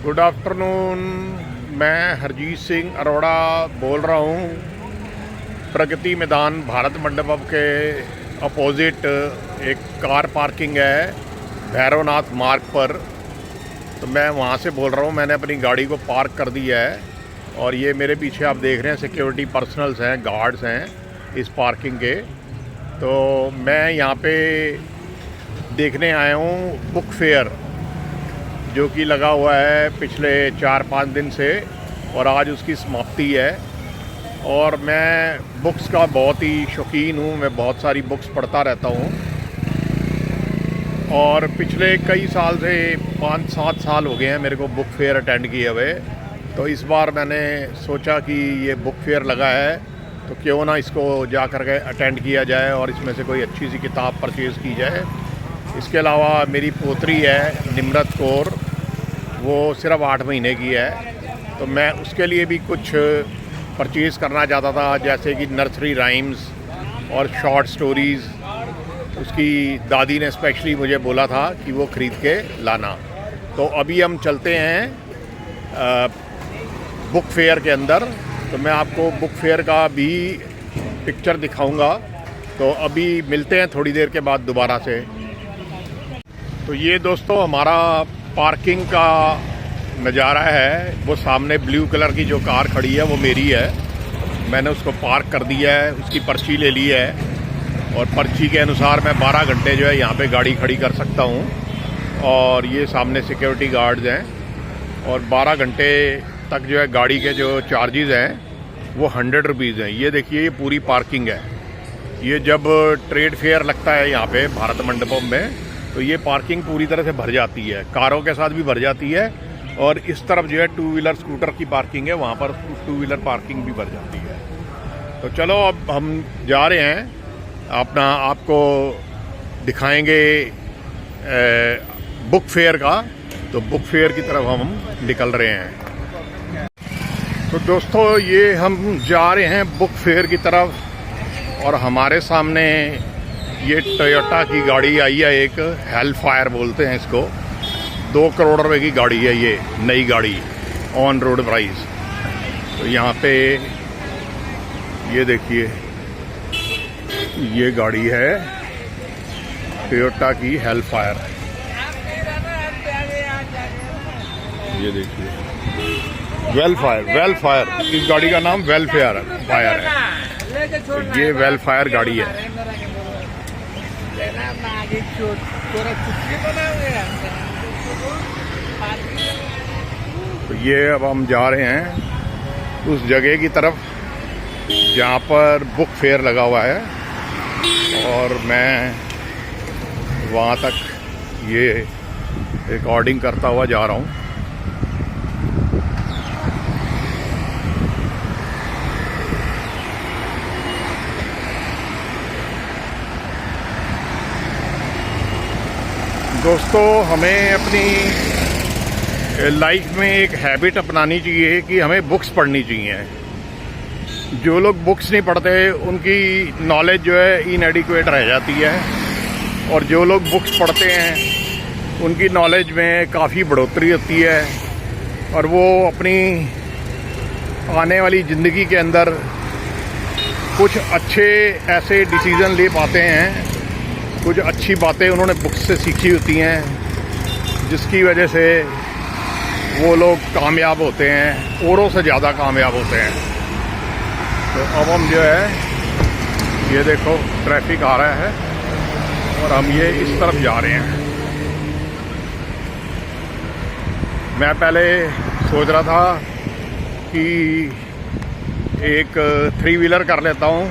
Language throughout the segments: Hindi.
Good afternoon. मैं हरजीत सिंह अरोड़ा बोल रहा हूँ। प्रगति मैदान भारत मंडपम के अपोजिट एक कार पार्किंग है भैरवनाथ मार्ग पर, तो मैं वहाँ से बोल रहा हूँ। मैंने अपनी गाड़ी को पार्क कर दिया है और ये मेरे पीछे आप देख रहे हैं सिक्योरिटी पर्सनल्स हैं, गार्ड्स हैं इस पार्किंग के। तो मैं यहाँ पे देखने आया हूँ बुक फेयर जो कि लगा हुआ है पिछले 4-5 दिन से और आज उसकी समाप्ति है। और मैं बुक्स का बहुत ही शौकीन हूँ, मैं बहुत सारी बुक्स पढ़ता रहता हूँ और पिछले कई साल से 5-7 साल हो गए हैं मेरे को बुक फेयर अटेंड किए हुए। तो इस बार मैंने सोचा कि ये बुक फेयर लगा है तो क्यों ना इसको जा कर के अटेंड किया जाए और इसमें से कोई अच्छी सी किताब परचेज़ की जाए। इसके अलावा मेरी पोतरी है निम्रत कौर, वो सिर्फ 8 महीने की है, तो मैं उसके लिए भी कुछ परचेज़ करना चाहता था, जैसे कि नर्सरी राइम्स और शॉर्ट स्टोरीज़। उसकी दादी ने स्पेशली मुझे बोला था कि वो ख़रीद के लाना। तो अभी हम चलते हैं बुक फेयर के अंदर, तो मैं आपको बुक फेयर का भी पिक्चर दिखाऊंगा। तो अभी मिलते हैं थोड़ी देर के बाद दोबारा से। तो ये दोस्तों हमारा पार्किंग का नज़ारा है। वो सामने ब्लू कलर की जो कार खड़ी है वो मेरी है, मैंने उसको पार्क कर दिया है, उसकी पर्ची ले ली है और पर्ची के अनुसार मैं 12 घंटे जो है यहाँ पे गाड़ी खड़ी कर सकता हूँ। और ये सामने सिक्योरिटी गार्ड्स हैं और 12 घंटे तक जो है गाड़ी के जो चार्जेस हैं वो 100 रुपीज़ हैं। ये देखिए ये पूरी पार्किंग है। ये जब ट्रेड फेयर लगता है यहाँ पे भारत मंडपम में तो ये पार्किंग पूरी तरह से भर जाती है, कारों के साथ भी भर जाती है। और इस तरफ जो है 2 व्हीलर स्कूटर की पार्किंग है, वहाँ पर 2 व्हीलर पार्किंग भी भर जाती है। तो चलो अब हम जा रहे हैं, अपना आपको दिखाएंगे बुक फेयर का। तो बुक फेयर की तरफ हम निकल रहे हैं। तो दोस्तों ये हम जा रहे हैं बुक फेयर की तरफ और हमारे सामने ये टोयोटा की गाड़ी आई है, एक हेल फायर बोलते हैं इसको। 2 करोड़ रुपए की गाड़ी है ये, नई गाड़ी ऑन रोड प्राइस। तो यहाँ पे ये देखिए ये गाड़ी है टोयोटा की हेल फायर। ये देखिए वेल फायर, इस गाड़ी का नाम वेलफेयर फायर है। तो ये वेल फायर गाड़ी है। तो ये अब हम जा रहे हैं उस जगह की तरफ जहाँ पर बुक फेयर लगा हुआ है और मैं वहाँ तक ये रिकॉर्डिंग करता हुआ जा रहा हूँ। दोस्तों हमें अपनी लाइफ में एक हैबिट अपनानी चाहिए कि हमें बुक्स पढ़नी चाहिए। जो लोग बुक्स नहीं पढ़ते उनकी नॉलेज जो है इनएडिक्वेट रह जाती है और जो लोग बुक्स पढ़ते हैं उनकी नॉलेज में काफ़ी बढ़ोतरी होती है और वो अपनी आने वाली ज़िंदगी के अंदर कुछ अच्छे ऐसे डिसीज़न ले पाते हैं, कुछ अच्छी बातें उन्होंने बुक्स से सीखी होती हैं जिसकी वजह से वो लोग कामयाब होते हैं, औरों से ज़्यादा कामयाब होते हैं। तो अब हम जो है ये देखो ट्रैफिक आ रहा है और हम ये इस तरफ जा रहे हैं। मैं पहले सोच रहा था कि एक 3 व्हीलर कर लेता हूँ,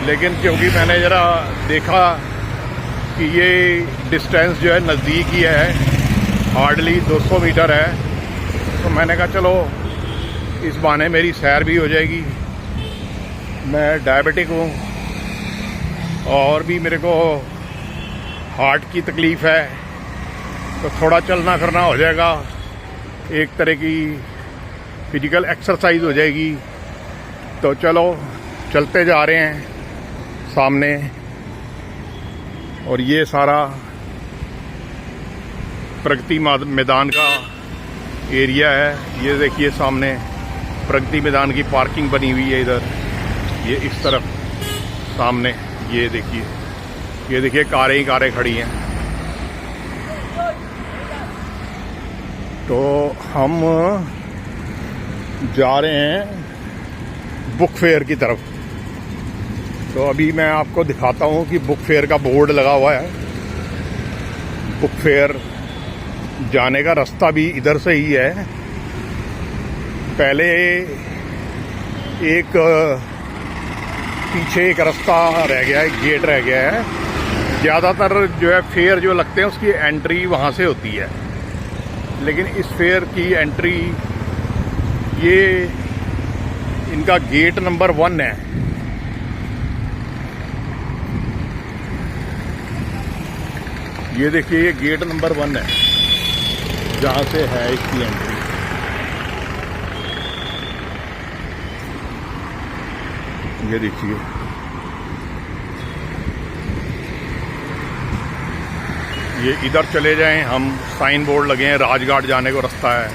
लेकिन क्योंकि मैंने ज़रा देखा कि ये डिस्टेंस जो है नज़दीक ही है, हार्डली 200 मीटर है, तो मैंने कहा चलो इस बहाने मेरी सैर भी हो जाएगी। मैं डायबिटिक हूँ और भी मेरे को हार्ट की तकलीफ़ है, तो थोड़ा चलना फिरना हो जाएगा, एक तरह की फिजिकल एक्सरसाइज हो जाएगी। तो चलो चलते जा रहे हैं सामने और ये सारा प्रगति मैदान का एरिया है। ये देखिए सामने प्रगति मैदान की पार्किंग बनी हुई है इधर, ये इस तरफ सामने ये देखिए कारें ही कारें खड़ी हैं। तो हम जा रहे हैं बुक फेयर की तरफ। तो अभी मैं आपको दिखाता हूँ कि बुक फेयर का बोर्ड लगा हुआ है। बुक फेयर जाने का रास्ता भी इधर से ही है। पहले एक पीछे एक रास्ता रह गया है, गेट रह गया है। ज़्यादातर जो है फेयर जो लगते हैं उसकी एंट्री वहाँ से होती है, लेकिन इस फेयर की एंट्री ये इनका गेट नंबर 1 है। ये देखिए ये गेट नंबर 1 है जहाँ से है इसकी एंट्री। ये देखिए ये इधर चले जाएं हम, साइन बोर्ड लगे हैं, राजघाट जाने को रास्ता है,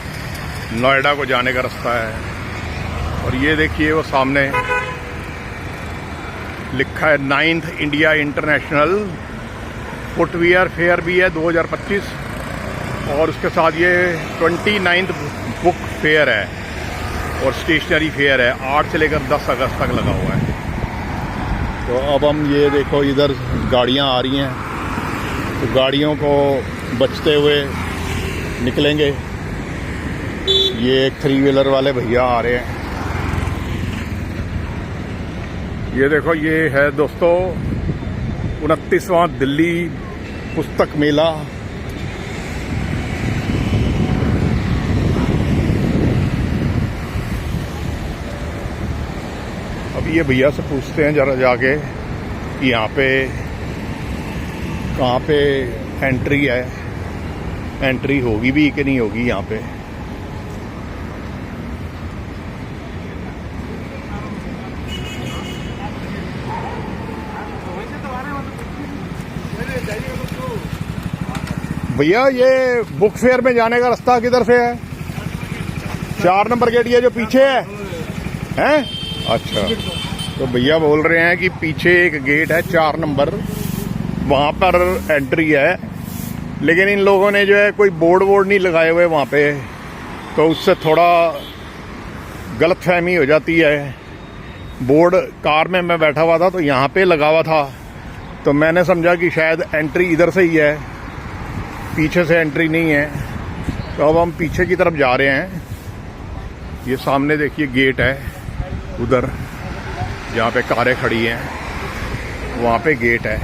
नोएडा को जाने का रास्ता है। और ये देखिए वो सामने लिखा है 9th India international footwear fair भी है 2025, और उसके साथ ये 29th बुक फेयर है और स्टेशनरी फेयर है। 8 से लेकर 10 अगस्त तक लगा हुआ है। तो अब हम ये देखो इधर गाड़ियाँ आ रही हैं, तो गाड़ियों को बचते हुए निकलेंगे। ये 3 व्हीलर वाले भैया आ रहे हैं। ये देखो ये है दोस्तों 29वां दिल्ली पुस्तक मेला। अब ये भैया से पूछते हैं जरा जाके कि यहाँ पे कहाँ पे एंट्री है, एंट्री होगी भी कि नहीं होगी यहाँ पे। भैया ये बुक फेयर में जाने का रास्ता किधर से है? 4 नंबर गेट ये जो पीछे है, हैं? अच्छा, तो भैया बोल रहे हैं कि पीछे एक गेट है 4 नंबर, वहाँ पर एंट्री है। लेकिन इन लोगों ने जो है कोई बोर्ड नहीं लगाए हुए वहाँ पे, तो उससे थोड़ा गलतफहमी हो जाती है। बोर्ड कार में मैं बैठा हुआ था तो यहाँ पे लगा हुआ था, तो मैंने समझा कि शायद एंट्री इधर से ही है, पीछे से एंट्री नहीं है। तो अब हम पीछे की तरफ जा रहे हैं। ये सामने देखिए गेट है, उधर जहाँ पे कारें खड़ी हैं वहाँ पे गेट है।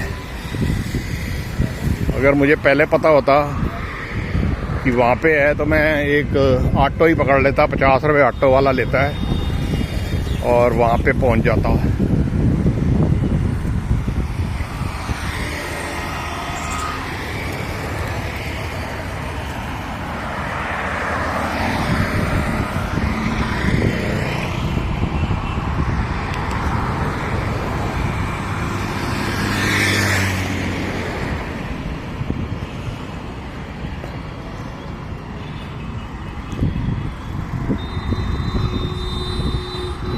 अगर मुझे पहले पता होता कि वहाँ पे है तो मैं एक ऑटो ही पकड़ लेता, 50 रुपये ऑटो वाला लेता है, और वहाँ पे पहुँच जाता।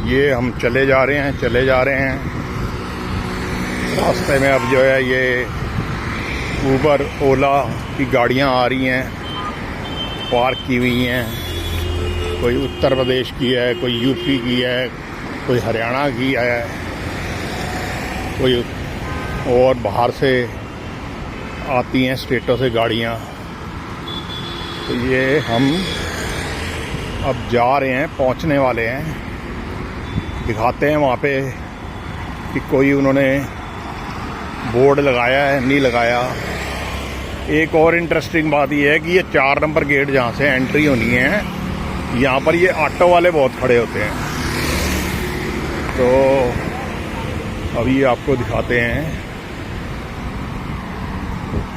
ये हम चले जा रहे हैं। रास्ते में अब जो है ये उबर ओला की गाड़ियां आ रही हैं, पार्क की हुई हैं। कोई उत्तर प्रदेश की है, कोई यूपी की है, कोई हरियाणा की है, कोई और बाहर से आती हैं स्टेटों से गाड़ियां। तो ये हम अब जा रहे हैं, पहुंचने वाले हैं। दिखाते हैं वहाँ पे कि कोई उन्होंने बोर्ड लगाया है नहीं लगाया। एक और इंटरेस्टिंग बात यह है कि ये 4 नंबर गेट जहाँ से एंट्री होनी है, यहाँ पर ये ऑटो वाले बहुत खड़े होते हैं। तो अभी आपको दिखाते हैं।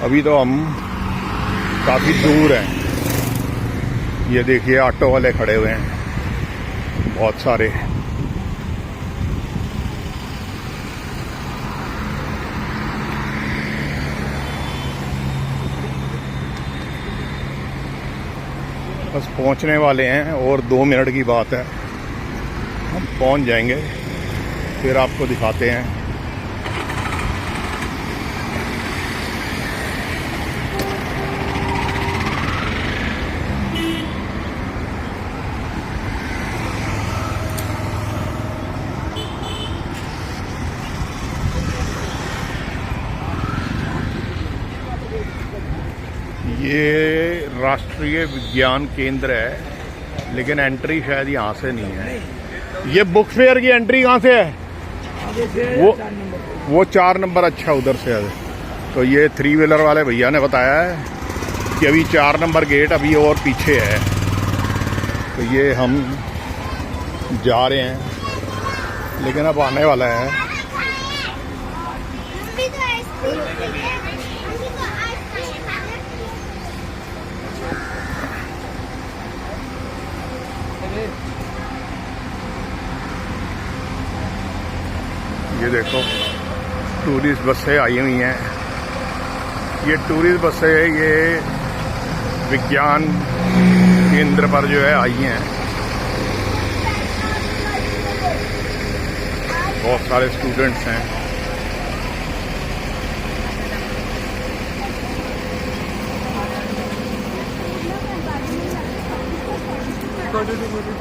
अभी तो हम काफ़ी दूर हैं। ये देखिए ऑटो वाले खड़े हुए हैं बहुत सारे। बस पहुंचने वाले हैं और 2 मिनट की बात है, हम पहुंच जाएंगे, फिर आपको दिखाते हैं। ये राष्ट्रीय विज्ञान केंद्र है, लेकिन एंट्री शायद यहाँ से नहीं है। ये बुक फेयर की एंट्री कहाँ से है? वो 4 नंबर। अच्छा, उधर से है। तो ये 3 व्हीलर वाले भैया ने बताया है कि अभी 4 नंबर गेट अभी और पीछे है। तो ये हम जा रहे हैं, लेकिन अब आने वाला है। ये देखो टूरिस्ट बसें आई हुई हैं। ये टूरिस्ट बसें ये विज्ञान केंद्र पर जो है आई हैं। बहुत सारे स्टूडेंट्स हैं।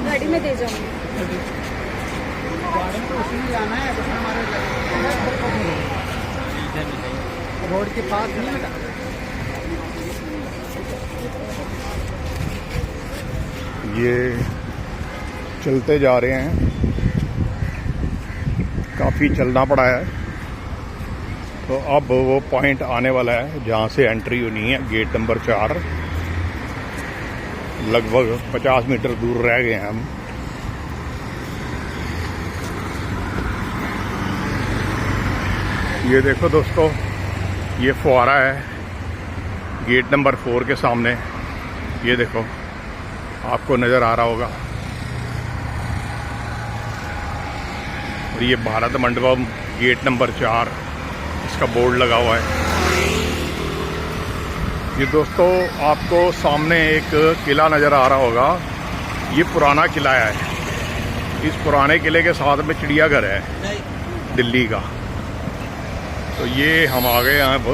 गाड़ी में दे जाऊंगी। जाना है रोड के पास नहीं बेटा। ये चलते जा रहे हैं, काफ़ी चलना पड़ा है। तो अब वो पॉइंट आने वाला है जहाँ से एंट्री होनी है, गेट नंबर 4। लगभग 50 मीटर दूर रह गए हैं हम। ये देखो दोस्तों, ये फुहारा है गेट नंबर 4 के सामने। ये देखो, आपको नज़र आ रहा होगा। और ये भारत मंडपम गेट नंबर 4, इसका बोर्ड लगा हुआ है। ये दोस्तों, आपको सामने एक किला नज़र आ रहा होगा। ये पुराना किला है। इस पुराने किले के साथ में चिड़ियाघर है दिल्ली का। तो ये हम आ गए हैं अब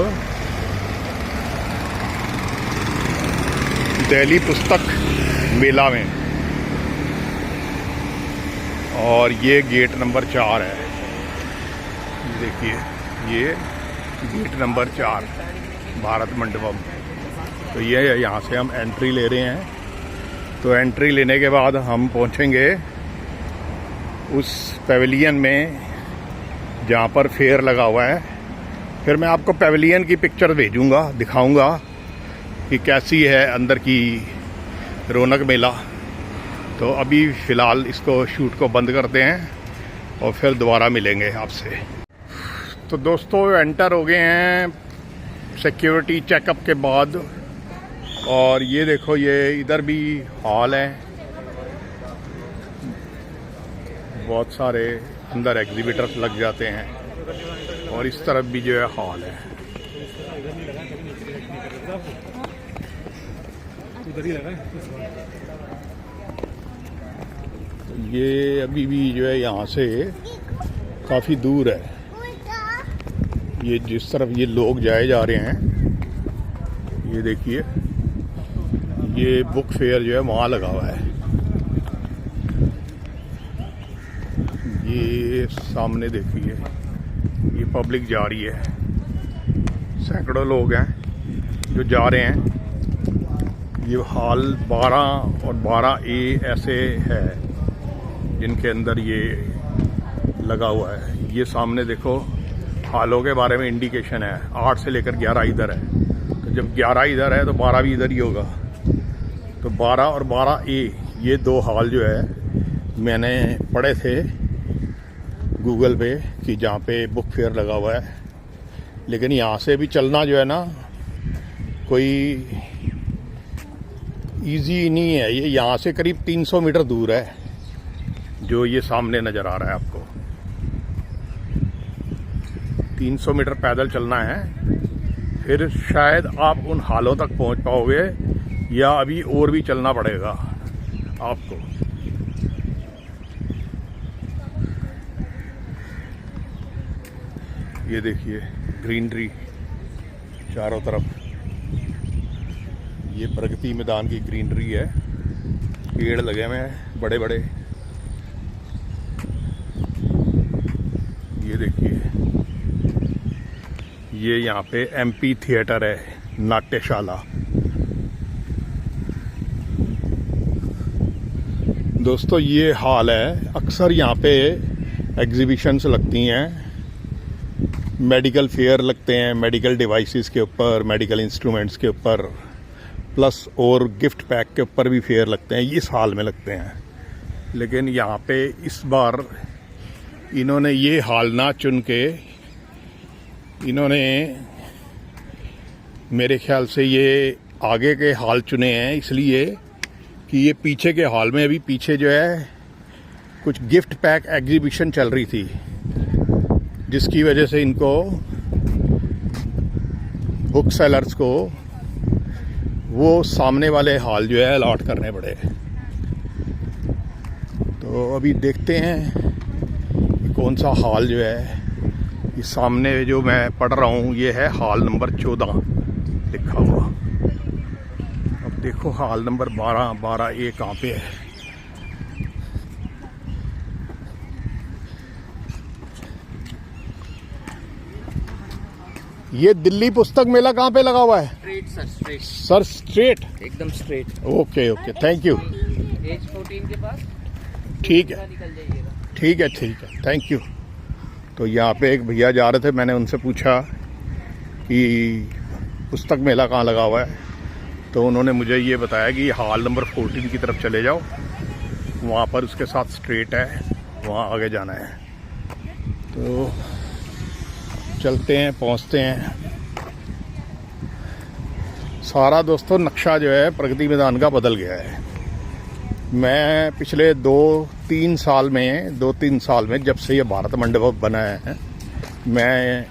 दिल्ली पुस्तक मेला में, और ये गेट नंबर 4 है। देखिए, ये गेट नंबर 4 भारत मंडपम। तो ये यहाँ से हम एंट्री ले रहे हैं। तो एंट्री लेने के बाद हम पहुँचेंगे उस पेविलियन में जहाँ पर फेयर लगा हुआ है। फिर मैं आपको पेविलियन की पिक्चर भेजूंगा, दिखाऊंगा कि कैसी है अंदर की रौनक मेला। तो अभी फ़िलहाल इसको शूट को बंद करते हैं और फिर दोबारा मिलेंगे आपसे। तो दोस्तों, एंटर हो गए हैं सिक्योरिटी चेकअप के बाद। और ये देखो, ये इधर भी हॉल है, बहुत सारे अंदर एग्जीबिटर्स लग जाते हैं, और इस तरफ भी जो है हॉल है। ये अभी भी जो है यहाँ से काफ़ी दूर है। ये जिस तरफ ये लोग जाए जा रहे हैं, ये देखिए, ये बुक फेयर जो है वहाँ लगा हुआ है। ये सामने देखिए, ये पब्लिक जा रही है। सैकड़ों लोग हैं जो जा रहे हैं। ये हॉल 12 और 12A ऐसे है जिनके अंदर ये लगा हुआ है। ये सामने देखो, हॉलों के बारे में इंडिकेशन है। 8 से लेकर 11 इधर है। तो जब 11 इधर है तो 12 भी इधर ही होगा। तो 12 और 12A ये 2 हॉल जो है मैंने पढ़े थे गूगल पे कि जहाँ पे बुक फेयर लगा हुआ है। लेकिन यहाँ से भी चलना जो है ना, कोई इजी नहीं है। ये यहाँ से करीब 300 मीटर दूर है, जो ये सामने नज़र आ रहा है आपको। 300 मीटर पैदल चलना है, फिर शायद आप उन हालों तक पहुँच पाओगे या अभी और भी चलना पड़ेगा आपको। ये देखिए ग्रीनरी चारों तरफ, ये प्रगति मैदान की ग्रीनरी है, पेड़ लगे हुए हैं बड़े बड़े। ये देखिए ये यहाँ पे एमपी थिएटर है, नाट्यशाला। दोस्तों ये हॉल है, अक्सर यहाँ पे एग्जीबिशंस लगती हैं, मेडिकल फेयर लगते हैं, मेडिकल डिवाइसेस के ऊपर, मेडिकल इंस्ट्रूमेंट्स के ऊपर, प्लस और गिफ्ट पैक के ऊपर भी फेयर लगते हैं, इस हॉल में लगते हैं। लेकिन यहाँ पे इस बार इन्होंने ये हॉल ना चुन के, इन्होंने मेरे ख्याल से ये आगे के हॉल चुने हैं, इसलिए कि ये पीछे के हॉल में अभी पीछे जो है कुछ गिफ्ट पैक एग्जीबिशन चल रही थी, जिसकी वजह से इनको बुक सेलर्स को वो सामने वाले हॉल जो है अलॉट करने पड़े। तो अभी देखते हैं कि कौन सा हॉल जो है। ये सामने जो मैं पढ़ रहा हूँ ये है हॉल नंबर 14 लिखा हुआ। अब देखो हॉल नंबर 12 ए कहाँ पे है। ये दिल्ली पुस्तक मेला कहाँ पे लगा हुआ है? Straight sir, straight sir, straight? एकदम straight. Okay okay, thank you. एज 14 के पास ठीक है, निकल जाइएगा। ठीक है, थैंक यू। तो यहाँ पे एक भैया जा रहे थे, मैंने उनसे पूछा कि पुस्तक मेला कहाँ लगा हुआ है, तो उन्होंने मुझे ये बताया कि हॉल नंबर 14 की तरफ चले जाओ, वहाँ पर उसके साथ स्ट्रेट है, वहाँ आगे जाना है। तो चलते हैं, पहुँचते हैं। सारा दोस्तों नक्शा जो है प्रगति मैदान का बदल गया है। मैं पिछले 2-3 साल में जब से ये भारत मंडप बना है, मैं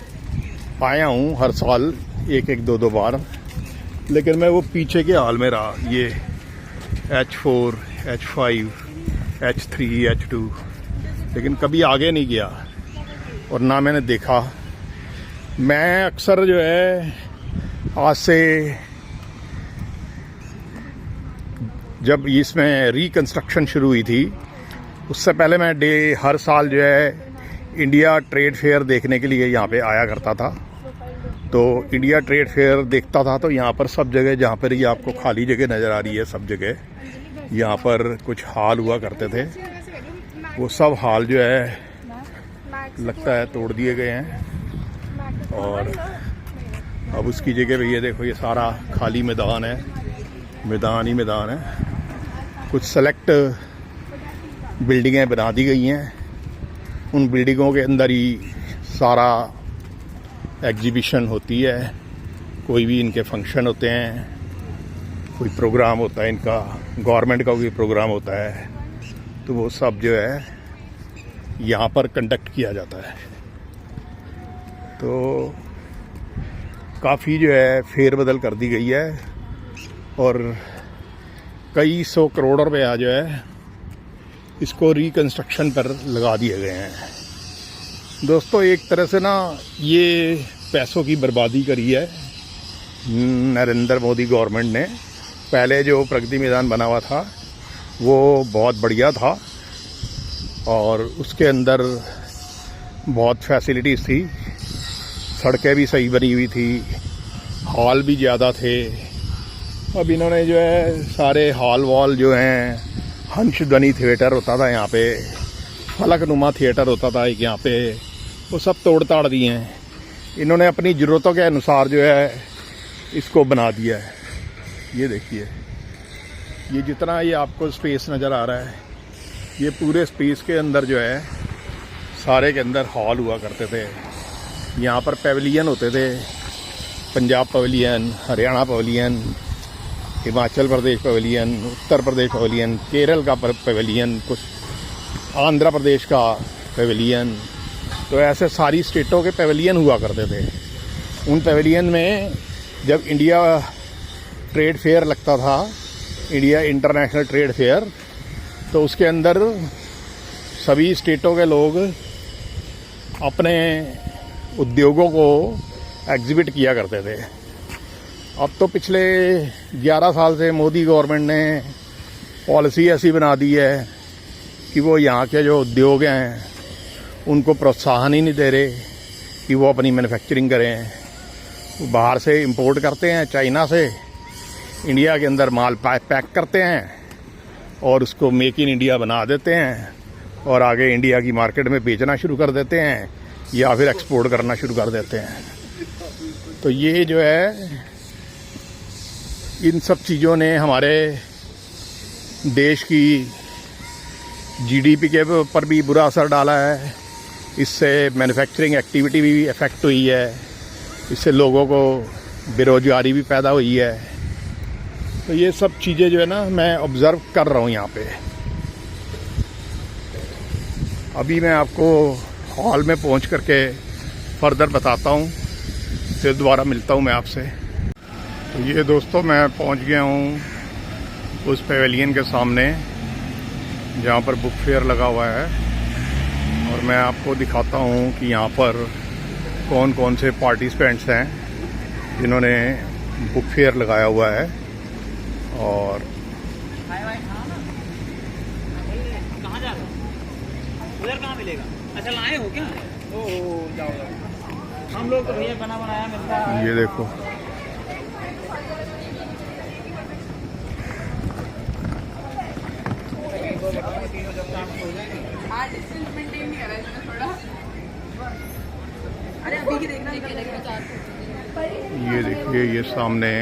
आया हूँ हर साल एक 2 बार, लेकिन मैं वो पीछे के हाल में रहा। ये H4, H5, H3, H2, लेकिन कभी आगे नहीं गया और ना मैंने देखा। मैं अक्सर जो है आज से, जब इसमें रिकंस्ट्रक्शन शुरू हुई थी उससे पहले मैं हर साल जो है इंडिया ट्रेड फेयर देखने के लिए यहाँ पे आया करता था। तो इंडिया ट्रेड फेयर देखता था तो यहाँ पर सब जगह, जहाँ पर ये आपको खाली जगह नज़र आ रही है, सब जगह यहाँ पर कुछ हॉल हुआ करते थे। वो सब हॉल जो है लगता है तोड़ दिए गए हैं और अब उसकी जगह पे ये देखो ये सारा खाली मैदान है, मैदान ही मैदान है। कुछ सेलेक्ट बिल्डिंगें बना दी गई हैं, उन बिल्डिंगों के अंदर ही सारा एग्जीबिशन होती है। कोई भी इनके फंक्शन होते हैं, कोई प्रोग्राम होता है इनका, गवर्नमेंट का कोई प्रोग्राम होता है, तो वो सब जो है यहाँ पर कंडक्ट किया जाता है। तो काफ़ी जो है फेरबदल कर दी गई है और कई 100 करोड़ रुपया जो है इसको रिकंस्ट्रक्शन पर लगा दिए गए हैं। दोस्तों एक तरह से ना ये पैसों की बर्बादी करी है नरेंद्र मोदी गवर्नमेंट ने। पहले जो प्रगति मैदान बना हुआ था वो बहुत बढ़िया था और उसके अंदर बहुत फैसिलिटीज़ थी, सड़कें भी सही बनी हुई थी, हॉल भी ज़्यादा थे। अब इन्होंने जो है सारे हॉल वॉल जो हैं, हंसध्वनि थिएटर होता था यहाँ पे, फलकनुमा थिएटर होता था एक यहाँ पे, वो सब तोड़ ताड़ दिए हैं इन्होंने अपनी ज़रूरतों के अनुसार जो है इसको बना दिया है। ये देखिए ये जितना ये आपको स्पेस नज़र आ रहा है, ये पूरे स्पेस के अंदर जो है सारे के अंदर हॉल हुआ करते थे। यहाँ पर पेविलियन होते थे, Punjab pavilion, Haryana pavilion, Himachal Pradesh pavilion, Uttar Pradesh pavilion, Kerala का पवेलियन, कुछ आंध्र प्रदेश का पवेलियन। तो ऐसे सारी स्टेटों के पवेलियन हुआ करते थे। उन पवेलियन में जब इंडिया ट्रेड फेयर लगता था, इंडिया इंटरनेशनल ट्रेड फेयर। तो उसके अंदर सभी स्टेटों के लोग अपने उद्योगों को एग्जिबिट किया करते थे। अब तो पिछले 11 साल से मोदी गवर्नमेंट ने पॉलिसी ऐसी बना दी है कि वो यहाँ के जो उद्योग हैं उनको प्रोत्साहन ही नहीं दे रहे कि वो अपनी मैन्युफैक्चरिंग करें। वो बाहर से इंपोर्ट करते हैं, चाइना से, इंडिया के अंदर माल पैक करते हैं और उसको मेक इन इंडिया बना देते हैं और आगे इंडिया की मार्केट में बेचना शुरू कर देते हैं या फिर एक्सपोर्ट करना शुरू कर देते हैं। तो ये जो है, इन सब चीज़ों ने हमारे देश की जीडीपी के ऊपर भी बुरा असर डाला है। इससे मैन्युफैक्चरिंग एक्टिविटी भी इफ़ेक्ट हुई है, इससे लोगों को बेरोजगारी भी पैदा हुई है। तो ये सब चीज़ें जो है ना, मैं ऑब्ज़र्व कर रहा हूँ यहाँ पे। अभी मैं आपको हॉल में पहुँच करके फर्दर बताता हूँ, फिर दोबारा मिलता हूँ मैं आपसे। तो ये दोस्तों, मैं पहुँच गया हूँ उस पेवेलियन के सामने जहाँ पर बुक फेयर लगा हुआ है, और मैं आपको दिखाता हूँ कि यहाँ पर कौन कौन से पार्टिसिपेंट्स हैं जिन्होंने बुक फेयर लगाया हुआ है। और कहाँ जा रहे हो? उधर कहाँ मिलेगा? अच्छा, लाए हो क्या? ओह, जाओ हम लोग तो भैया बना बनाया मिलता है। ये देखो, ये देखिए, ये सामने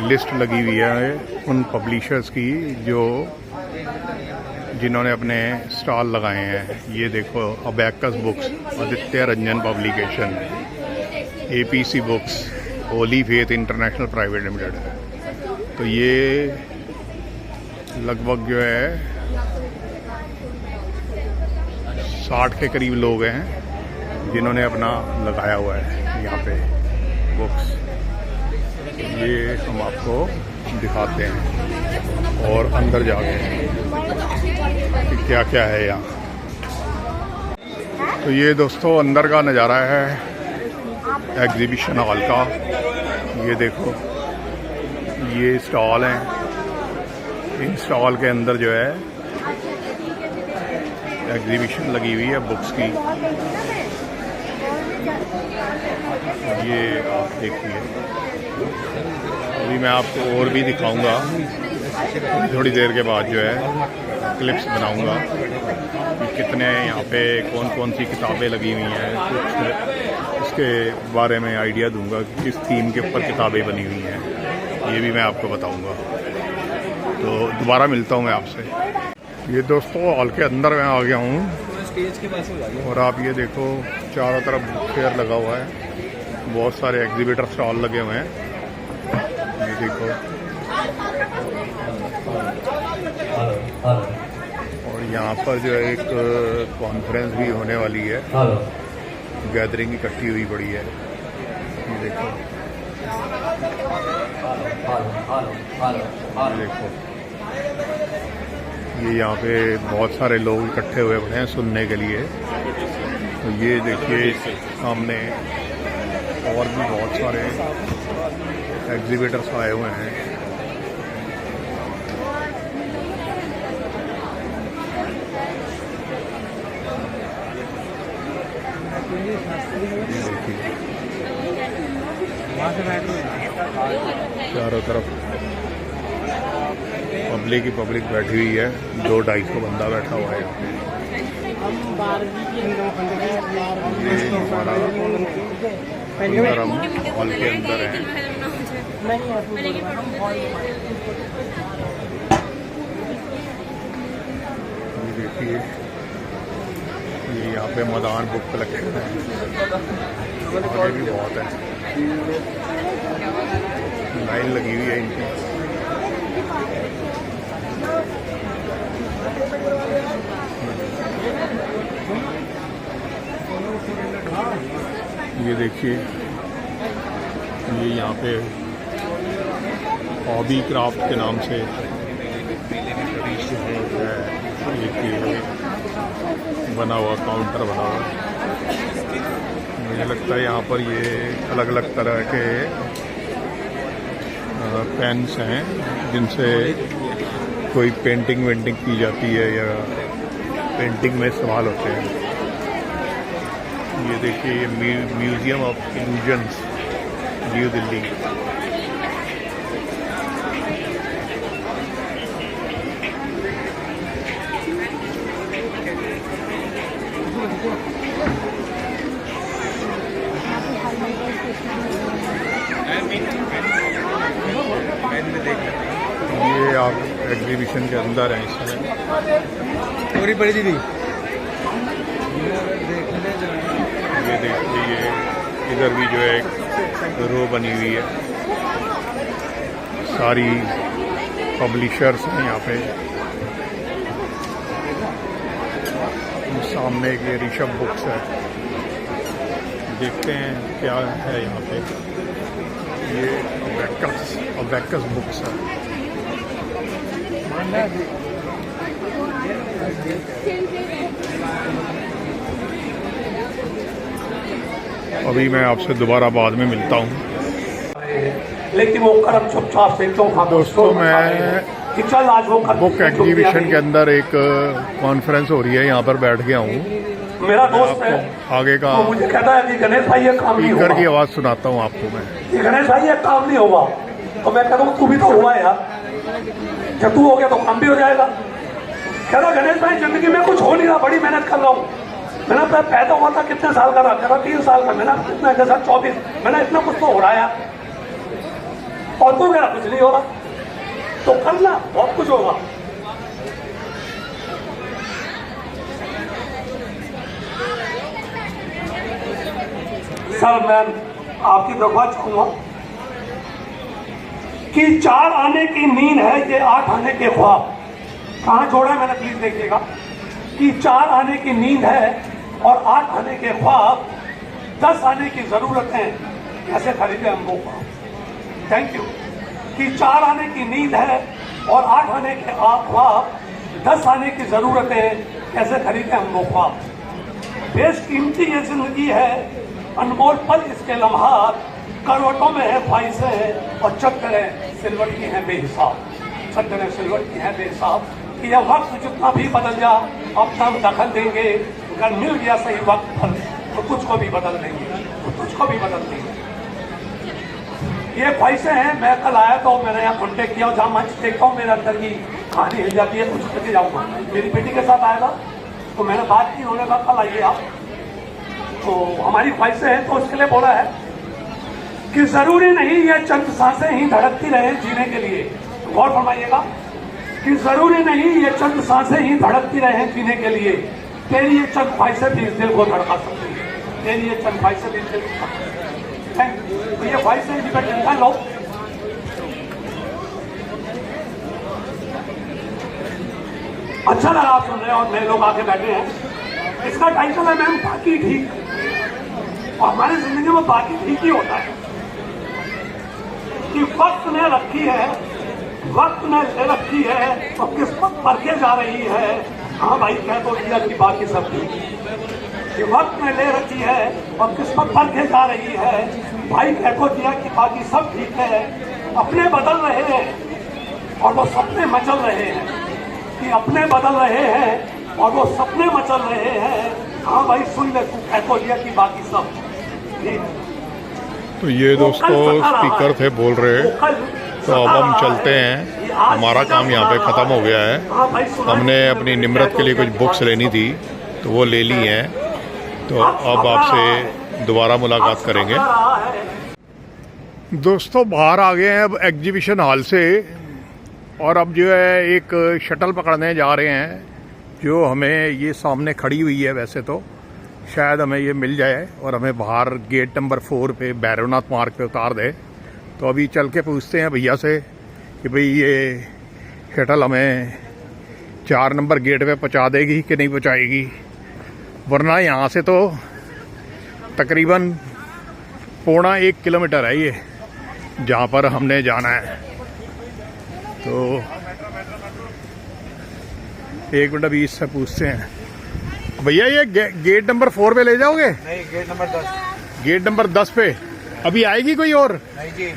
लिस्ट लगी हुई है उन पब्लिशर्स की जिन्होंने अपने स्टॉल लगाए हैं। ये देखो, abacus books, Aditya Ranjan publication, APC books, Holi faith international private limited. तो ये लगभग जो है 60 के करीब लोग हैं जिन्होंने अपना लगाया हुआ है यहाँ पे बुक्स। ये हम आपको दिखाते हैं और अंदर जाके कि क्या क्या है यहाँ। तो ये दोस्तों अंदर का नज़ारा है एग्जीबिशन हॉल का। ये देखो, ये स्टॉल हैं। इन स्टॉल के अंदर जो है एग्जीबिशन लगी हुई है बुक्स की। ये आप देखिए, अभी मैं आपको और भी दिखाऊंगा। थोड़ी देर के बाद जो है क्लिप्स बनाऊंगा कि कितने यहाँ पे कौन कौन सी किताबें लगी हुई हैं, कुछ इसके बारे में आइडिया दूंगा कि किस थीम के ऊपर किताबें बनी हुई हैं, ये भी मैं आपको बताऊंगा। तो दोबारा मिलता हूँ मैं आपसे। ये दोस्तों, हॉल के अंदर मैं आ गया हूँ स्टेज के पास हो। और आप ये देखो, चारों तरफ बुक फेयर लगा हुआ है, बहुत सारे एग्जीबिटर स्टॉल लगे हुए हैं। ये देखो, और यहाँ पर जो है एक कॉन्फ्रेंस भी होने वाली है, गैदरिंग इकट्ठी हुई पड़ी है। ये देखो, ये देखो, ये यहाँ पे बहुत सारे लोग इकट्ठे हुए पड़े हैं सुनने के लिए। तो ये देखिए, सामने और भी बहुत सारे एग्जीबिटर्स आए हुए हैं। चारों तरफ पब्लिक ही पब्लिक बैठी हुई है, 200-250 बंदा बैठा हुआ है। ये हमारा अंदर, हम हॉल के अंदर हैं। ये देखिए, ये यहाँ पे मदान बुक कलेक्शन है, आगे भी बहुत है, लाइन लगी हुई है इनकी। ये देखिए, ये यहाँ पे हॉबी क्राफ्ट के नाम से एक ये बना हुआ काउंटर बना हुआ है। मुझे लगता है यहाँ पर ये अलग अलग तरह के पेन्स हैं जिनसे कोई पेंटिंग वेंटिंग की जाती है या पेंटिंग में इस्तेमाल होते हैं। ये देखिए, ये museum of illusions, new Delhi. ये आप एग्जीबिशन के अंदर हैं इस समय। पूरी बड़ी दीदी ये देखिए, ये इधर भी जो है एक रो बनी हुई है, सारी पब्लिशर्स हैं यहाँ पे। सामने एक ये ऋषभ बुक्स है, देखते हैं क्या है यहाँ पे। ये अबैकस बुक्स है। अभी मैं आपसे दोबारा बाद में मिलता हूँ। लेकिन वो कर्म चुपचाप से क्यों खामोश? दोस्तों, मैं कि चल आज वो बुक एग्जीबिशन के अंदर एक कॉन्फ्रेंस हो रही है, यहाँ पर बैठ गया हूँ। मेरा दोस्त है, आगे का तो मुझे कहता है कि गणेश भाई ये काम नहीं स्पीकर होगा। की आवाज़ सुनाता हूँ आपको मैं। कि गणेश भाई ये काम नहीं होगा, तो मैं कहता हूँ तू भी तो हुआ है यार, जब तू हो गया तो काम भी हो जाएगा। कहता गणेश भाई जिंदगी में कुछ हो नहीं रहा, बड़ी मेहनत कर रहा हूँ। मैंने पैदा हुआ था कितने साल का रहा? कहता 3 साल का। मैंने कितना जैसा 24। मैंने इतना कुछ तो हो रहा है यार, और तू मेरा कुछ नहीं हो रहा, तो करना बहुत कुछ होगा। सर मैं आपकी दरख्वास्त चाहूंगा कि 4 आने की नींद है, ये 8 आने के ख्वाब। कहाँ जोड़ा है मैंने, प्लीज देखिएगा कि 4 आने की नींद है और 8 आने के ख्वाब, 10 आने की जरूरत है, कैसे खरीदे हम वो ख्वाब। Thank you. कि 4 आने की नींद है और 8 आने के ख्वाब, 10 आने की जरूरत है, कैसे खरीदे हम वो ख्वाब। बेशकीमती ये जिंदगी है, अनमोल पल इसके लम्हात, करवटों में है ख्वाहिशें और चक्करें सिल्वर की हैं बेहिसाब। चक्करें सिल्वर की हैं बेहिसाब। कि यह वक्त जितना भी बदल जा, अपना हम दखल देंगे। अगर मिल गया सही वक्त पर तो तुझको भी बदल देंगे, तो तुझको भी बदल देंगे। ये ख्वाहिशें हैं। मैं कल आया तो मैंने यहाँ कॉन्टेक्ट किया, जहाँ मंच देखता हूँ मेरे अंदर की कहानी हिल जाती है, कुछ करके जाऊँगा। मेरी बेटी के साथ आएगा तो मैंने बात की, उन्होंने कहा कल आइए आप। तो हमारी ख्वाहिशें हैं, तो उसके लिए बोला है कि जरूरी नहीं ये चंद सांसें ही धड़कती रहे जीने के लिए। गौर फरमाइएगा कि जरूरी नहीं ये चंद सांसें ही धड़कती रहे जीने के लिए। तेरी ये चंद ख्वाहिशें भी इस दिल को धड़का सकती है। तेरी ये चंद ख्वाहिशें भी इस दिल को धड़का। तो ये ख्वाहिशें इनका चिंता लो। अच्छा लगा आप सुन रहे हैं और नए लोग आके बैठे हैं। इसका टाइटल है मैम बाकी ठीक। और हमारी जिंदगी में बाकी ठीक ही होता है कि वक्त ने रखी है, वक्त ने ले रखी है और किस्मत परखे जा रही है। हाँ भाई कह तो दिया कि बाकी सब ठीक कि वक्त ने ले रखी है और किस्मत परखे जा रही है। भाई कह तो दिया कि बाकी सब ठीक है। अपने बदल रहे हैं और वो सपने मचल रहे हैं। कि अपने बदल रहे हैं और वो सपने मचल रहे हैं। हाँ भाई सुन ले, तू कह तो दिया कि बाकी सब ठीक। तो ये दोस्तों स्पीकर थे बोल रहे। तो अब हम चलते हैं, हमारा काम यहाँ पे ख़त्म हो गया है। हमने अपनी निम्रत के लिए कुछ बुक्स लेनी थी तो वो ले ली हैं। तो अब आपसे दोबारा मुलाकात करेंगे। दोस्तों बाहर आ गए हैं अब एग्जीबिशन हॉल से, और अब जो है एक शटल पकड़ने जा रहे हैं जो हमें ये सामने खड़ी हुई है। वैसे तो शायद हमें ये मिल जाए और हमें बाहर गेट नंबर 4 पे भैरवनाथ मार्ग पे उतार दे। तो अभी चल के पूछते हैं भैया से कि भाई ये शटल हमें 4 नंबर गेट पे पहुंचा देगी कि नहीं पहुंचाएगी, वरना यहाँ से तो तकरीबन 1.25 किलोमीटर है ये जहाँ पर हमने जाना है। तो एक मिनट अभी इससे पूछते हैं। भैया ये गेट नंबर 4 पे ले जाओगे? नहीं, गेट नंबर 10। गेट नंबर 10 पे अभी आएगी कोई और? नहीं जी,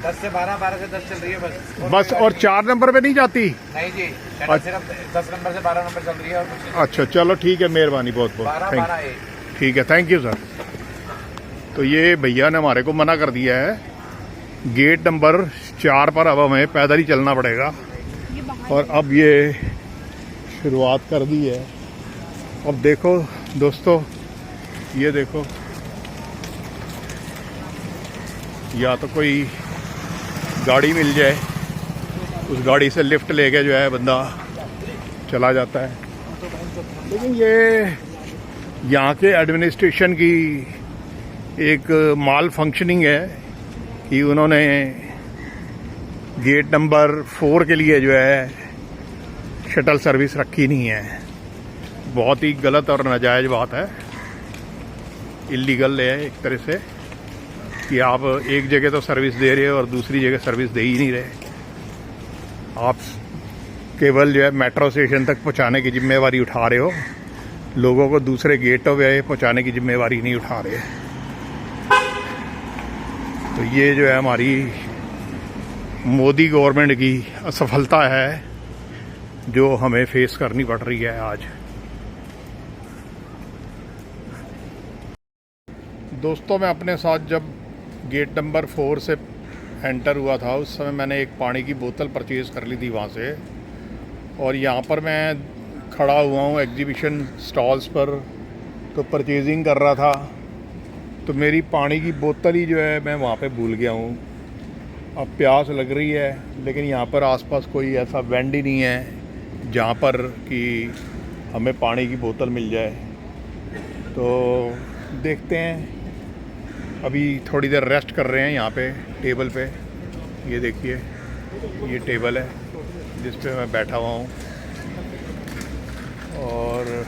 10 से 12, 12 से 10 चल रही है बस। बस और 4 नंबर पे नहीं जाती? नहीं जी, शटल सिर्फ 10 नंबर से 12 नंबर चल रही है और कुछ नहीं। अच्छा चलो ठीक है, मेहरबानी बहुत बहुत, 12, थैंक 12 यू। ए। ठीक है, थैंक यू सर। तो ये भैया ने हमारे को मना कर दिया है, गेट नंबर 4 पर अब हमें पैदल ही चलना पड़ेगा। और अब ये शुरुआत कर दी है। अब देखो दोस्तों, ये देखो, या तो कोई गाड़ी मिल जाए, उस गाड़ी से लिफ्ट लेके जो है बंदा चला जाता है। लेकिन ये यहाँ के एडमिनिस्ट्रेशन की एक माल फंक्शनिंग है कि उन्होंने गेट नंबर 4 के लिए जो है शटल सर्विस रखी नहीं है। बहुत ही गलत और नाजायज़ बात है, इलीगल है एक तरह से कि आप एक जगह तो सर्विस दे रहे हो और दूसरी जगह सर्विस दे ही नहीं रहे। आप केवल जो है मेट्रो स्टेशन तक पहुंचाने की जिम्मेवारी उठा रहे हो, लोगों को दूसरे गेटों पे पहुंचाने की जिम्मेवारी नहीं उठा रहे। तो ये जो है हमारी मोदी गवर्नमेंट की असफलता है जो हमें फेस करनी पड़ रही है आज। दोस्तों, मैं अपने साथ जब गेट नंबर 4 से एंटर हुआ था उस समय मैंने एक पानी की बोतल परचेज़ कर ली थी वहाँ से, और यहाँ पर मैं खड़ा हुआ हूँ एग्जीबिशन स्टॉल्स पर, तो परचेजिंग कर रहा था, तो मेरी पानी की बोतल ही जो है मैं वहाँ पे भूल गया हूँ। अब प्यास लग रही है, लेकिन यहाँ पर आसपास कोई ऐसा वेंड ही नहीं है जहाँ पर कि हमें पानी की बोतल मिल जाए। तो देखते हैं, अभी थोड़ी देर रेस्ट कर रहे हैं यहाँ पे टेबल पे। ये देखिए, ये टेबल है जिस पे मैं बैठा हुआ हूँ, और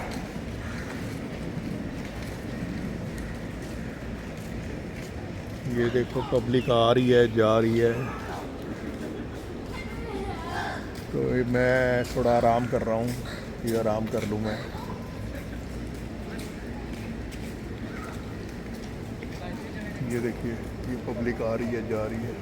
ये देखो पब्लिक आ रही है जा रही है। तो मैं थोड़ा आराम कर रहा हूँ, ये आराम कर लूँ मैं। ये देखिए, ये पब्लिक आ रही है जा रही है।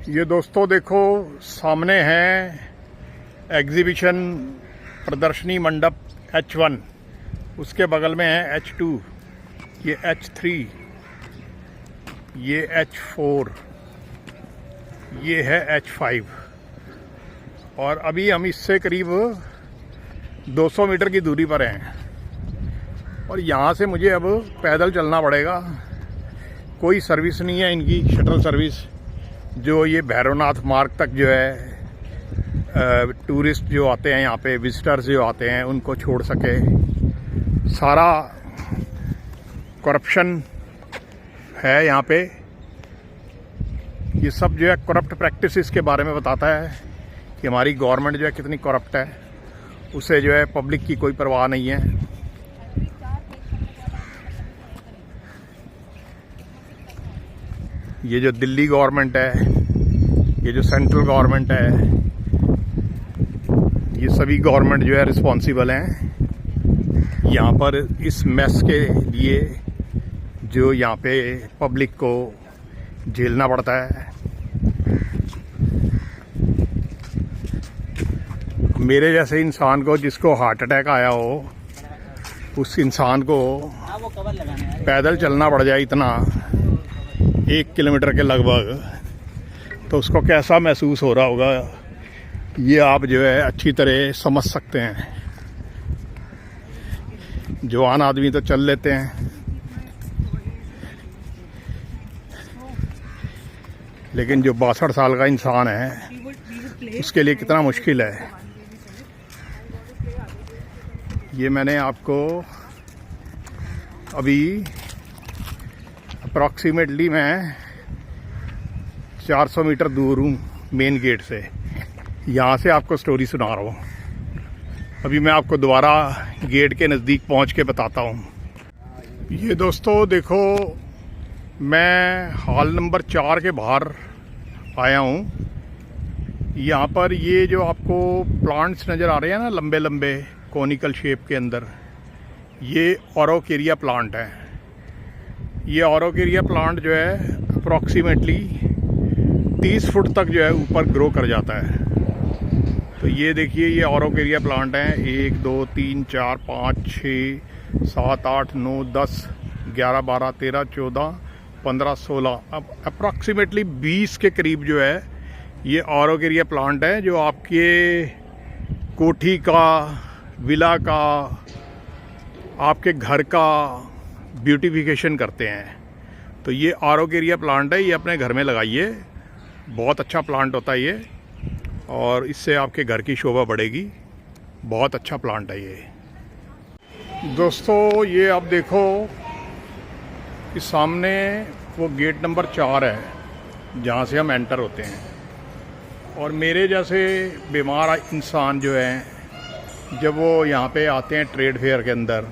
ये दोस्तों देखो, सामने है एग्जीबिशन प्रदर्शनी मंडप H1, उसके बगल में है H2, ये H3, ये H4, ये है H5, और अभी हम इससे करीब 200 मीटर की दूरी पर हैं, और यहाँ से मुझे अब पैदल चलना पड़ेगा। कोई सर्विस नहीं है इनकी, शटल सर्विस जो ये भैरवनाथ मार्ग तक जो है टूरिस्ट जो आते हैं यहाँ पे, विजिटर्स जो आते हैं, उनको छोड़ सके। सारा करप्शन है यहाँ पे। ये सब जो है करप्ट प्रैक्टिसेस के बारे में बताता है कि हमारी गवर्नमेंट जो है कितनी करप्ट है। उसे जो है पब्लिक की कोई परवाह नहीं है। ये जो दिल्ली गवर्नमेंट है, ये जो सेंट्रल गवर्नमेंट है, ये सभी गवर्नमेंट जो है रिस्पॉन्सिबल हैं यहाँ पर इस मेस के लिए जो यहाँ पे पब्लिक को झेलना पड़ता है। मेरे जैसे इंसान को जिसको हार्ट अटैक आया हो, उस इंसान को पैदल चलना पड़ जाए इतना 1 किलोमीटर के लगभग, तो उसको कैसा महसूस हो रहा होगा, ये आप जो है अच्छी तरह समझ सकते हैं। जवान आदमी तो चल लेते हैं, लेकिन जो 62 साल का इंसान है उसके लिए कितना मुश्किल है। ये मैंने आपको अभी अप्रॉक्सीमेटली मैं 400 मीटर दूर हूँ मेन गेट से, यहाँ से आपको स्टोरी सुना रहा हूँ। अभी मैं आपको दोबारा गेट के नज़दीक पहुंच के बताता हूं। ये दोस्तों देखो, मैं हॉल नंबर 4 के बाहर आया हूं। यहाँ पर ये जो आपको प्लांट्स नज़र आ रहे हैं ना, लंबे लंबे कॉनिकल शेप के अंदर, ये औरोकेरिया प्लांट है। ये औरोकेरिया प्लांट जो है अप्रॉक्सीमेटली 30 फुट तक जो है ऊपर ग्रो कर जाता है। तो ये देखिए, ये औरोकेरिया प्लांट हैं। 1 2 3 4 5 6 7 8 9 10 11 12 13 14 15 16, अब अप्रॉक्सीमेटली 20 के करीब जो है ये औरोकेरिया प्लांट है, जो आपके कोठी का, विला का, आपके घर का ब्यूटिफिकेशन करते हैं। तो ये औरोकेरिया प्लांट है, ये अपने घर में लगाइए, बहुत अच्छा प्लांट होता है ये, और इससे आपके घर की शोभा बढ़ेगी। बहुत अच्छा प्लांट है ये। दोस्तों ये आप देखो कि सामने वो गेट नंबर 4 है जहाँ से हम एंटर होते हैं। और मेरे जैसे बीमार इंसान जो हैं, जब वो यहाँ पे आते हैं ट्रेड फेयर के अंदर,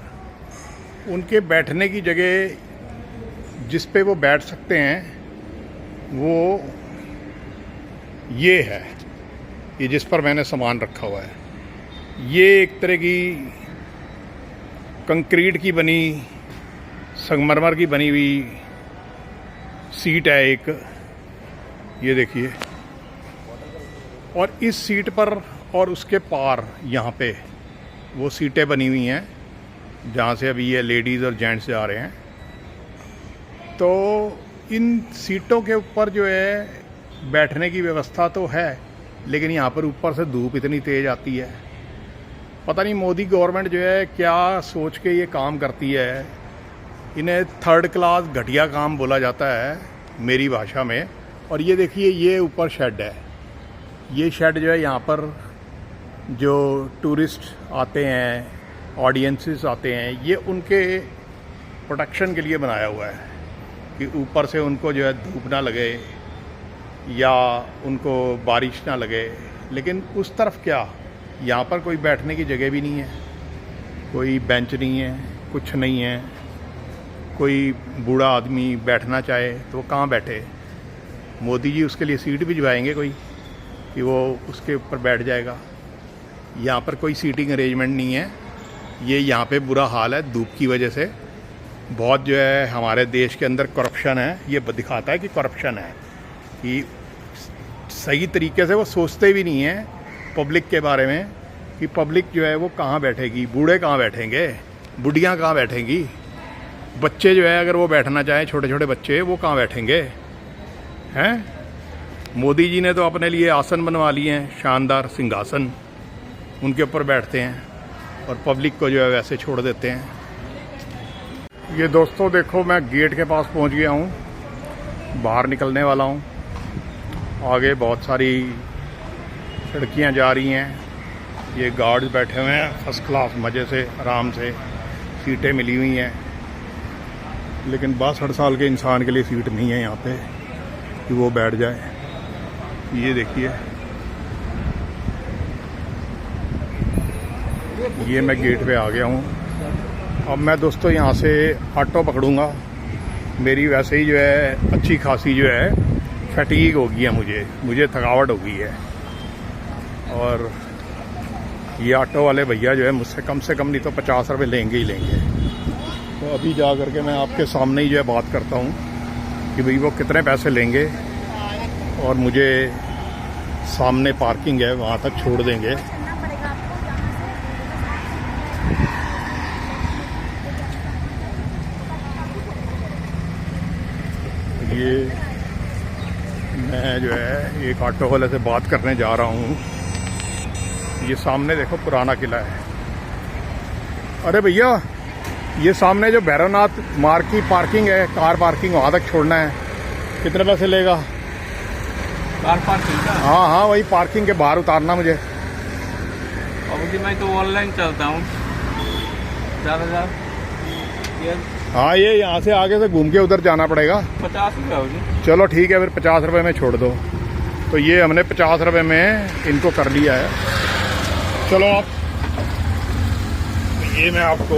उनके बैठने की जगह जिस पे वो बैठ सकते हैं वो ये है, ये जिस पर मैंने सामान रखा हुआ है। ये एक तरह की कंक्रीट की बनी, संगमरमर की बनी हुई सीट है एक, ये देखिए। और इस सीट पर और उसके पार यहाँ पे वो सीटें बनी हुई हैं जहाँ से अभी ये लेडीज़ और जेंट्स जा रहे हैं। तो इन सीटों के ऊपर जो है बैठने की व्यवस्था तो है, लेकिन यहाँ पर ऊपर से धूप इतनी तेज़ आती है। पता नहीं मोदी गवर्नमेंट जो है क्या सोच के ये काम करती है। इन्हें थर्ड क्लास घटिया काम बोला जाता है मेरी भाषा में। और ये देखिए, ये ऊपर शेड है। ये शेड जो है, यहाँ पर जो टूरिस्ट आते हैं, ऑडियंसेस आते हैं, ये उनके प्रोटेक्शन के लिए बनाया हुआ है कि ऊपर से उनको जो है धूप ना लगे या उनको बारिश ना लगे। लेकिन उस तरफ क्या, यहाँ पर कोई बैठने की जगह भी नहीं है, कोई बेंच नहीं है, कुछ नहीं है। कोई बूढ़ा आदमी बैठना चाहे तो वो कहाँ बैठे? मोदी जी उसके लिए सीट भिजवाएंगे कोई कि वो उसके ऊपर बैठ जाएगा। यहाँ पर कोई सीटिंग अरेंजमेंट नहीं है। ये यहाँ पे बुरा हाल है धूप की वजह से। बहुत जो है हमारे देश के अंदर करप्शन है, ये दिखाता है कि करप्शन है, कि सही तरीके से वो सोचते भी नहीं हैं पब्लिक के बारे में कि पब्लिक जो है वो कहाँ बैठेगी, बूढ़े कहाँ बैठेंगे, बुढ़ियाँ कहाँ बैठेंगी, बच्चे जो है अगर वो बैठना चाहें, छोटे छोटे बच्चे, वो कहाँ बैठेंगे हैं। मोदी जी ने तो अपने लिए आसन बनवा लिए हैं, शानदार सिंहासन, उनके ऊपर बैठते हैं और पब्लिक को जो है वैसे छोड़ देते हैं। ये दोस्तों देखो, मैं गेट के पास पहुंच गया हूं, बाहर निकलने वाला हूं। आगे बहुत सारी सड़कियां जा रही हैं, ये गार्ड्स बैठे हुए हैं फर्स्ट क्लास, मज़े से आराम से, सीटें मिली हुई हैं। लेकिन 62 साल के इंसान के लिए सीट नहीं है यहाँ पे कि वो बैठ जाए। ये देखिए, ये मैं गेट पे आ गया हूँ। अब मैं दोस्तों यहाँ से ऑटो पकड़ूँगा। मेरी वैसे ही जो है अच्छी खासी जो है फटीग हो गई है, मुझे थकावट हो गई है। और ये ऑटो वाले भैया जो है मुझसे कम से कम नहीं तो 50 रुपये लेंगे ही लेंगे। तो अभी जा कर के मैं आपके सामने ही जो है बात करता हूँ कि भाई वो कितने पैसे लेंगे और मुझे सामने पार्किंग है वहाँ तक छोड़ देंगे। ये मैं जो है एक ऑटो वाले से बात करने जा रहा हूँ। ये सामने देखो पुराना किला है। अरे भैया, ये सामने जो भैरवनाथ मार्ग की पार्किंग है, कार पार्किंग, वहाँ तक छोड़ना है, कितने पैसे लेगा? कार पार्किंग का? हाँ हाँ, वही पार्किंग के बाहर उतारना मुझे। अब जी मैं तो ऑनलाइन चलता हूँ। 4000। हाँ, ये यहाँ से आगे से घूम के उधर जाना पड़ेगा। 50 रुपये होगी। चलो ठीक है, फिर 50 रुपये में छोड़ दो। तो ये हमने 50 रुपये में इनको कर लिया है। चलो आप ये मैं आपको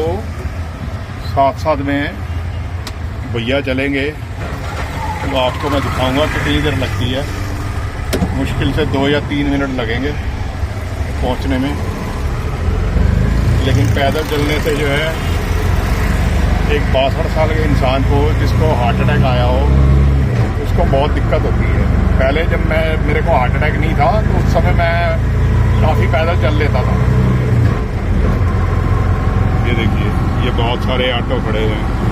साथ साथ में भैया चलेंगे तो आपको मैं दिखाऊंगा कितनी देर लगती है। मुश्किल से 2 या 3 मिनट लगेंगे पहुंचने में, लेकिन पैदल चलने से जो है एक 62 साल के इंसान को जिसको हार्ट अटैक आया हो उसको बहुत दिक्कत होती है। पहले जब मेरे को हार्ट अटैक नहीं था तो उस समय मैं काफ़ी पैदल चल लेता था। ये देखिए, ये बहुत सारे ऑटो खड़े हुए हैं।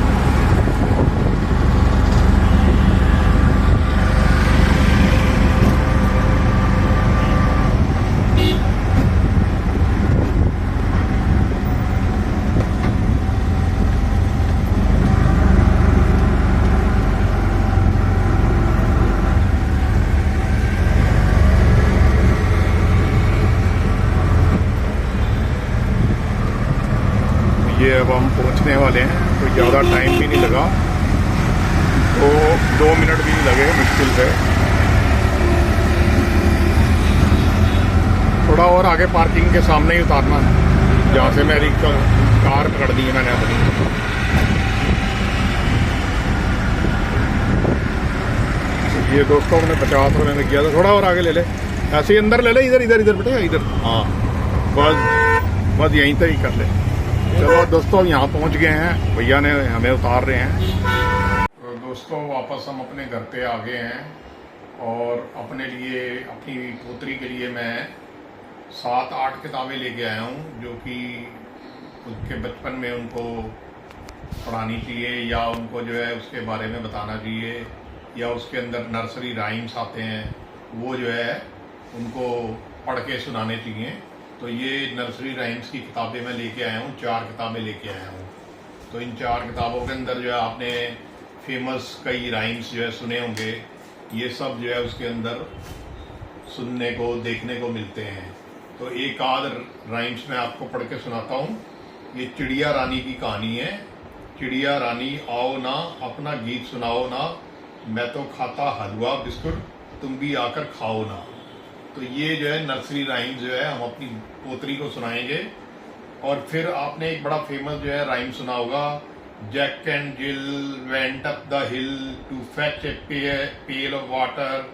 ये अब हम पहुंचने वाले हैं, कोई ज़्यादा टाइम भी नहीं लगा, तो 2 मिनट भी नहीं लगे मुश्किल से। थोड़ा और आगे पार्किंग के सामने ही उतारना है जहाँ से मेरी कार पकड़ दी है मैंने अपनी। ये दोस्तों ने 50 रुपये में किया था, थोड़ा और आगे ले ले, ऐसे ही अंदर ले ले, इधर इधर इधर बेटे इधर, हाँ बस यहीं तक ही कर ले। चलो दोस्तों, यहाँ पहुँच गए हैं, भैया ने हमें उतार रहे हैं। तो दोस्तों वापस हम अपने घर पे आ गए हैं और अपने लिए, अपनी पोतरी के लिए मैं 7-8 किताबें लेके आया हूँ जो कि उसके बचपन में उनको पढ़ानी चाहिए या उनको जो है उसके बारे में बताना चाहिए, या उसके अंदर नर्सरी राइम्स आते हैं वो जो है उनको पढ़ के सुनाने चाहिए। तो ये नर्सरी राइम्स की किताबें मैं लेके आया हूँ, 4 किताबें लेके आया हूँ। तो इन 4 किताबों के अंदर जो है आपने फेमस कई राइम्स जो है सुने होंगे, ये सब जो है उसके अंदर सुनने को देखने को मिलते हैं। तो एक आध राइम्स मैं आपको पढ़ के सुनाता हूँ। ये चिड़िया रानी की कहानी है। चिड़िया रानी आओ ना, अपना गीत सुनाओ ना, मैं तो खाता हलवा बिस्कुट, तुम भी आकर खाओ ना। तो ये जो है नर्सरी राइम जो है हम अपनी पोतरी को सुनाएंगे। और फिर आपने एक बड़ा फेमस जो है राइम सुना होगा, Jack and Jill went up the hill to fetch a pail of water,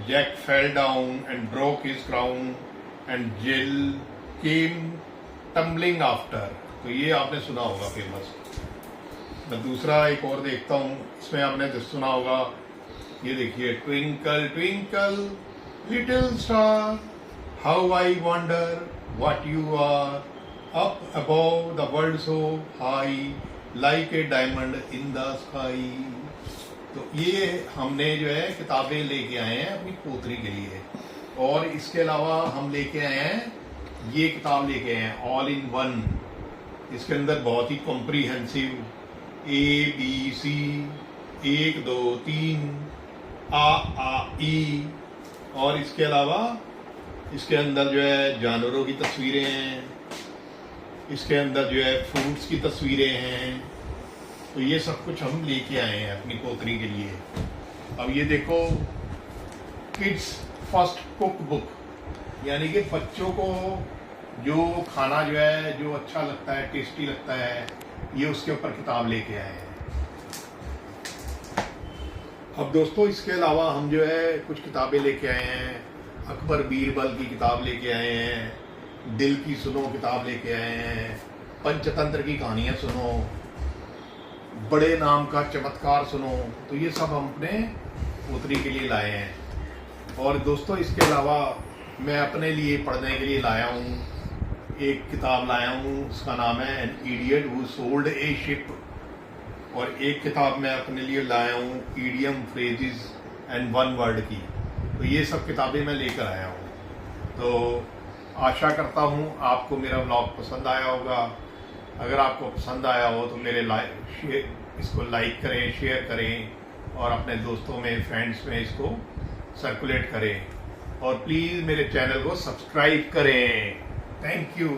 Jack fell down and broke his crown and Jill came tumbling after. तो ये आपने सुना होगा फेमस। मैं दूसरा एक और देखता हूँ, इसमें आपने सुना होगा, ये देखिए, twinkle twinkle little star, how I wonder what you are, up above the world so high, like a diamond in the sky। तो ये हमने जो है किताबें लेके आए हैं अपनी पोतरी के लिए। और इसके अलावा हम लेके आए हैं, ये किताब लेके आए हैं ऑल इन वन। इसके अंदर बहुत ही कॉम्प्रीहेंसिव ABC 1 2 3 A और इसके अलावा इसके अंदर जो है जानवरों की तस्वीरें हैं, इसके अंदर जो है फ्रूट्स की तस्वीरें हैं। तो ये सब कुछ हम लेके आए हैं अपनी पोतरी के लिए। अब ये देखो, किड्स फर्स्ट कुक बुक, यानी कि बच्चों को जो खाना जो है जो अच्छा लगता है, टेस्टी लगता है, ये उसके ऊपर किताब लेके आए हैं। अब दोस्तों इसके अलावा हम जो है कुछ किताबें लेके आए हैं। अकबर बीरबल की किताब लेके आए हैं, दिल की सुनो किताब लेके आए हैं, पंचतंत्र की कहानियाँ सुनो, बड़े नाम का चमत्कार सुनो। तो ये सब हम अपने पोतरी के लिए लाए हैं। और दोस्तों इसके अलावा मैं अपने लिए पढ़ने के लिए लाया हूँ, एक किताब लाया हूँ, उसका नाम है an idiot who sold A ship. और एक किताब मैं अपने लिए लाया हूँ, idiom phrases and one word की। तो ये सब किताबें मैं लेकर आया हूँ। तो आशा करता हूँ आपको मेरा ब्लॉग पसंद आया होगा। अगर आपको पसंद आया हो तो मेरे इसको लाइक करें, शेयर करें और अपने दोस्तों में, फ्रेंड्स में इसको सर्कुलेट करें। और प्लीज़ मेरे चैनल को सब्सक्राइब करें। Thank you.